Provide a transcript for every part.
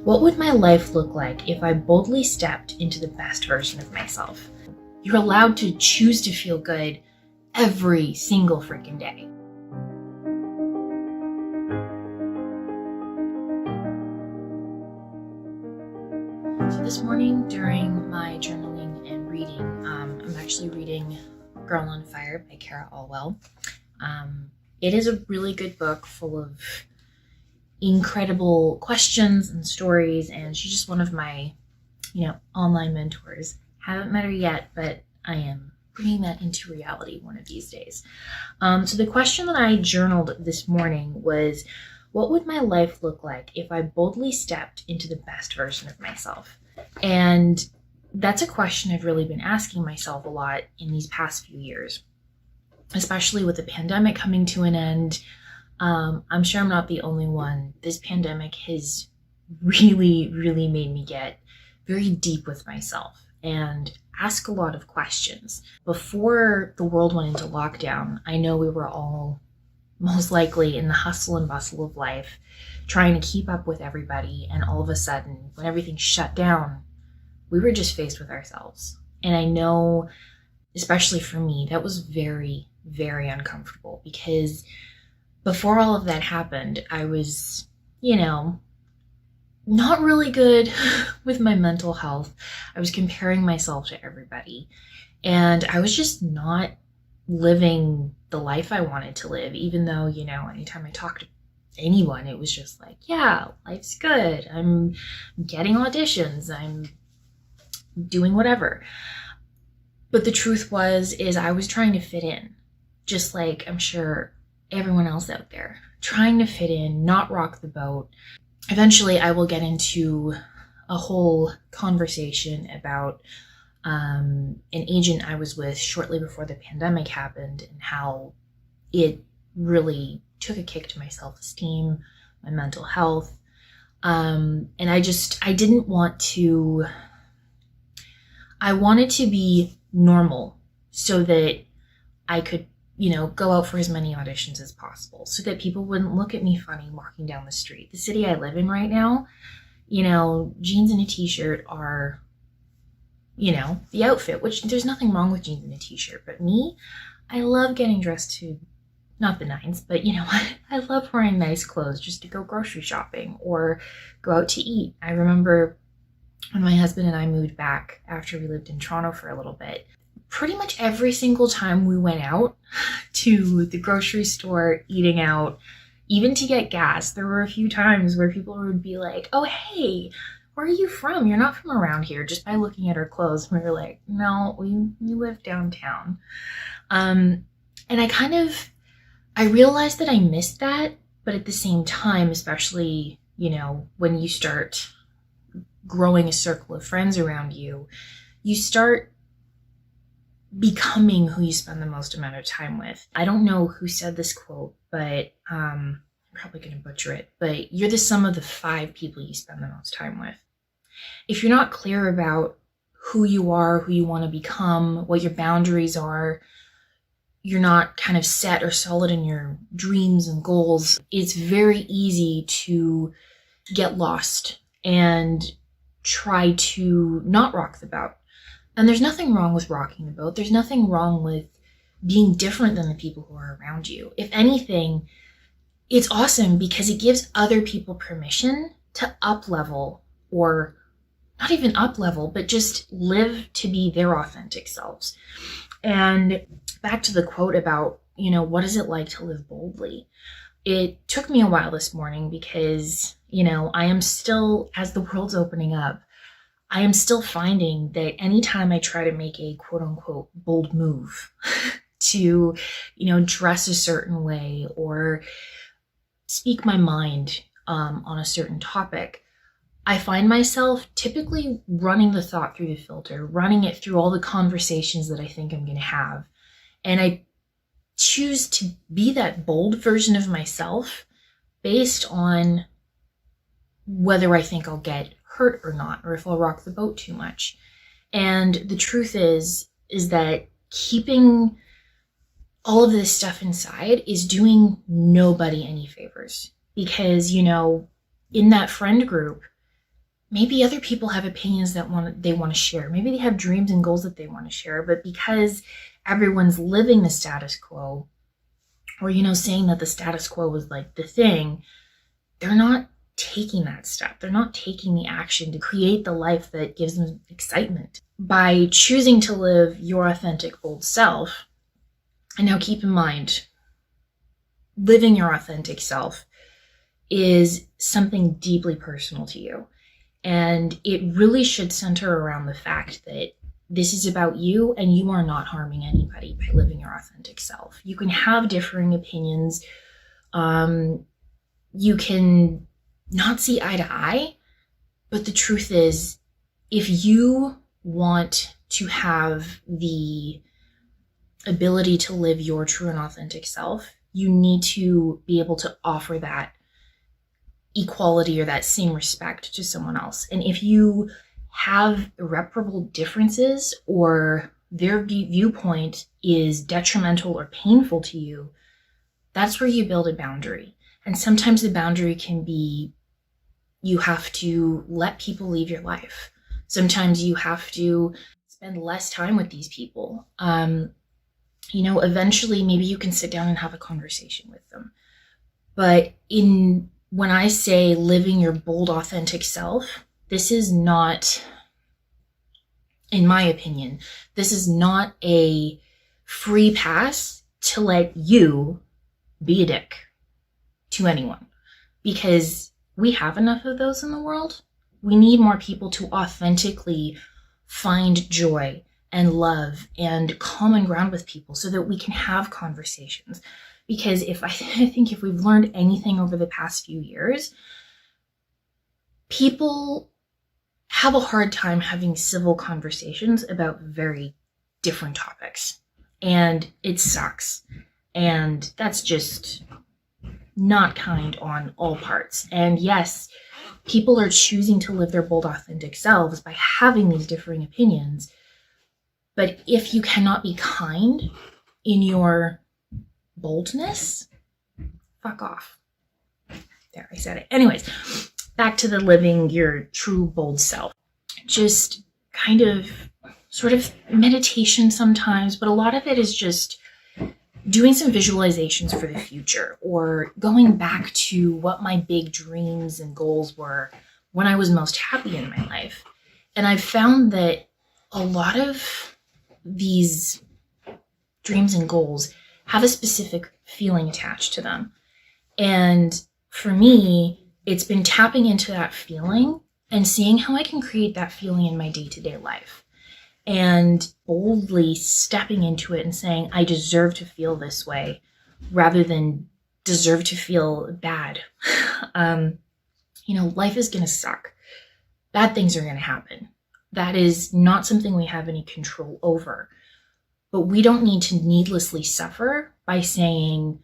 What would my life look like if I boldly stepped into the best version of myself? You're allowed to choose to feel good every single freaking day. So this morning during my journaling and reading, I'm actually reading Girl on Fire by Kara Alwell. It is a really good book full of incredible questions and stories, and she's just one of my, online mentors. Haven't met her yet, but I am bringing that into reality one of these days. So the question that I journaled this morning was, what would my life look like if I boldly stepped into the best version of myself? And that's a question I've really been asking myself a lot in these past few years, especially with the pandemic coming to an end. I'm sure I'm not the only one. This pandemic has really, really made me get very deep with myself and ask a lot of questions. Before the world went into lockdown, I know we were all most likely in the hustle and bustle of life, trying to keep up with everybody. And all of a sudden, when everything shut down, we were just faced with ourselves. And I know, especially for me, that was very, very uncomfortable, because before all of that happened, I was, not really good with my mental health. I was comparing myself to everybody, and I was just not living the life I wanted to live, even though, anytime I talked to anyone, it was just like, yeah, life's good. I'm getting auditions. I'm doing whatever. But the truth is I was trying to fit in, just like I'm sure everyone else out there, trying to fit in, not rock the boat. Eventually, I will get into a whole conversation about an agent I was with shortly before the pandemic happened, and how it really took a kick to my self-esteem, my mental health. And I didn't want to, I wanted to be normal so that I could go out for as many auditions as possible, so that people wouldn't look at me funny walking down the street. The city I live in right now, jeans and a t-shirt are, the outfit, which there's nothing wrong with jeans and a t-shirt. But me, I love getting dressed to, not the nines, but I love wearing nice clothes just to go grocery shopping or go out to eat. I remember when my husband and I moved back after we lived in Toronto for a little bit, pretty much every single time we went out to the grocery store, eating out, even to get gas, there were a few times where people would be like, oh, hey, where are you from? You're not from around here, just by looking at our clothes. And we were like, no, we live downtown. And I realized that I missed that. But at the same time, especially, when you start growing a circle of friends around you, you start becoming who you spend the most amount of time with. I don't know who said this quote, but I'm probably going to butcher it, but you're the sum of the 5 people you spend the most time with. If you're not clear about who you are, who you want to become, what your boundaries are, you're not kind of set or solid in your dreams and goals, it's very easy to get lost and try to not rock the boat. And there's nothing wrong with rocking the boat. There's nothing wrong with being different than the people who are around you. If anything, it's awesome because it gives other people permission to up-level, or not even up-level, but just live to be their authentic selves. And back to the quote about, what is it like to live boldly? It took me a while this morning because, I am still, as the world's opening up, I am still finding that anytime I try to make a quote unquote bold move to, dress a certain way or speak my mind on a certain topic, I find myself typically running the thought through the filter, running it through all the conversations that I think I'm going to have. And I choose to be that bold version of myself based on whether I think I'll get hurt or not, or if I'll rock the boat too much. And the truth is that keeping all of this stuff inside is doing nobody any favors, because, in that friend group, maybe other people have opinions that they want to share. Maybe they have dreams and goals that they want to share, but because everyone's living the status quo, or, saying that the status quo is like the thing, they're not taking that step. They're not taking the action to create the life that gives them excitement. By choosing to live your authentic, bold self, and now keep in mind, living your authentic self is something deeply personal to you. And it really should center around the fact that this is about you and you are not harming anybody by living your authentic self. You can have differing opinions. You can not see eye to eye, but the truth is, if you want to have the ability to live your true and authentic self, you need to be able to offer that equality or that same respect to someone else. And if you have irreparable differences, or their viewpoint is detrimental or painful to you, that's where you build a boundary. And sometimes the boundary can be, you have to let people leave your life. Sometimes you have to spend less time with these people. Eventually maybe you can sit down and have a conversation with them. But when I say living your bold, authentic self, this is not, in my opinion, this is not a free pass to let you be a dick to anyone, because we have enough of those in the world. We need more people to authentically find joy and love and common ground with people so that we can have conversations. Because I think if we've learned anything over the past few years, people have a hard time having civil conversations about very different topics. And it sucks. And that's just not kind on all parts. And yes, people are choosing to live their bold, authentic selves by having these differing opinions. But if you cannot be kind in your boldness, fuck off. There, I said it. Anyways, back to the living your true bold self. Just kind of sort of meditation sometimes, but a lot of it is just doing some visualizations for the future, or going back to what my big dreams and goals were when I was most happy in my life. And I've found that a lot of these dreams and goals have a specific feeling attached to them. And for me, it's been tapping into that feeling and seeing how I can create that feeling in my day-to-day life. And boldly stepping into it and saying, I deserve to feel this way, rather than deserve to feel bad. Life is going to suck. Bad things are going to happen. That is not something we have any control over. But we don't need to needlessly suffer by saying,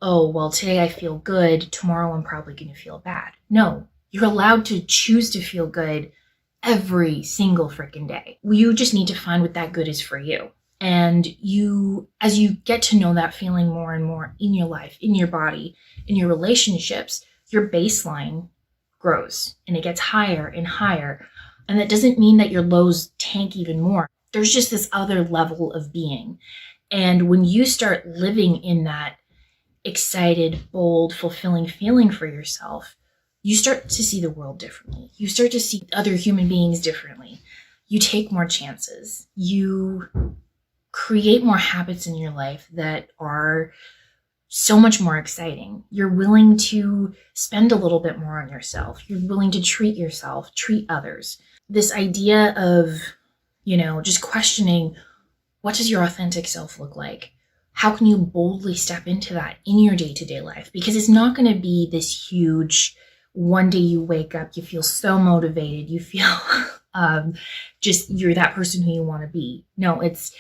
oh, well, today I feel good, tomorrow I'm probably going to feel bad. No, you're allowed to choose to feel good every single freaking day. You just need to find what that good is for you. And as you get to know that feeling more and more in your life, in your body, in your relationships, your baseline grows and it gets higher and higher. And that doesn't mean that your lows tank even more. There's just this other level of being. And when you start living in that excited, bold, fulfilling feeling for yourself, you start to see the world differently. You start to see other human beings differently. You take more chances. You create more habits in your life that are so much more exciting. You're willing to spend a little bit more on yourself. You're willing to treat yourself, treat others. This idea of, just questioning, what does your authentic self look like? How can you boldly step into that in your day-to-day life? Because it's not going to be this huge, one day you wake up, you feel so motivated, you feel just you're that person who you want to be. No, it's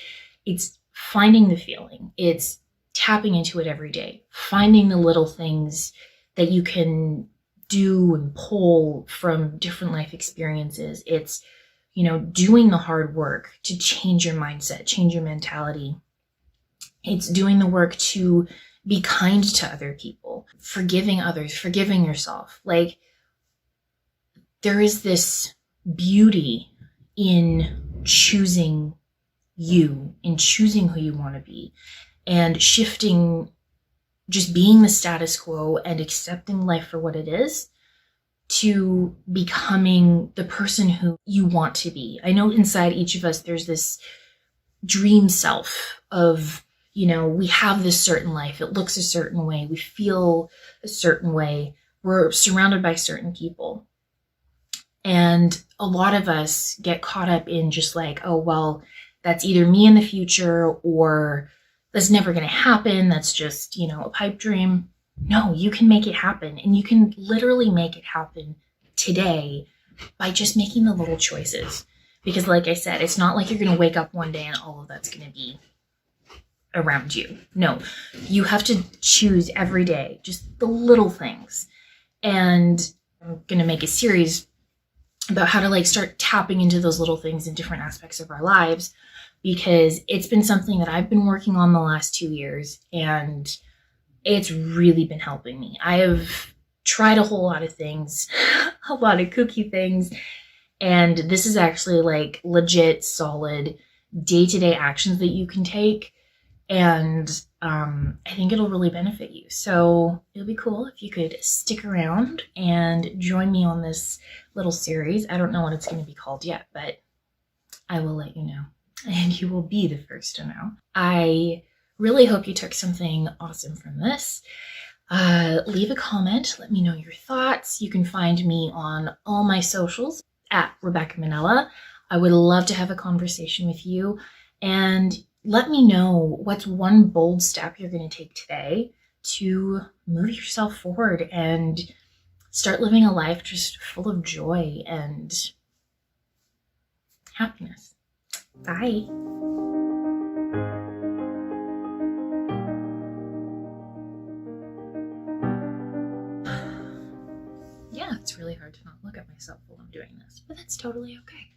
finding the feeling. It's tapping into it every day, finding the little things that you can do and pull from different life experiences. It's, doing the hard work to change your mindset, change your mentality. It's doing the work to be kind to other people, forgiving others, forgiving yourself. Like, there is this beauty in choosing you, in choosing who you want to be, and shifting, just being the status quo and accepting life for what it is, to becoming the person who you want to be. I know inside each of us, there's this dream self of, we have this certain life. It looks a certain way. We feel a certain way. We're surrounded by certain people. And a lot of us get caught up in just like, oh, well, that's either me in the future, or that's never going to happen. That's just, a pipe dream. No, you can make it happen. And you can literally make it happen today by just making the little choices. Because like I said, it's not like you're going to wake up one day and all of that's going to be around you. No, you have to choose every day, just the little things. And I'm going to make a series about how to start tapping into those little things in different aspects of our lives, because it's been something that I've been working on the last 2 years, and it's really been helping me. I have tried a whole lot of things, a lot of kooky things, and this is actually legit solid day-to-day actions that you can take, and I think it'll really benefit you. So it'll be cool if you could stick around and join me on this little series. I don't know what it's going to be called yet, but I will let you know, and you will be the first to know. I really hope you took something awesome from this. Leave a comment. Let me know your thoughts. You can find me on all my socials at Rebekah Manella. I would love to have a conversation with you, and let me know what's one bold step you're going to take today to move yourself forward and start living a life just full of joy and happiness. Bye. Yeah, it's really hard to not look at myself while I'm doing this, but that's totally okay.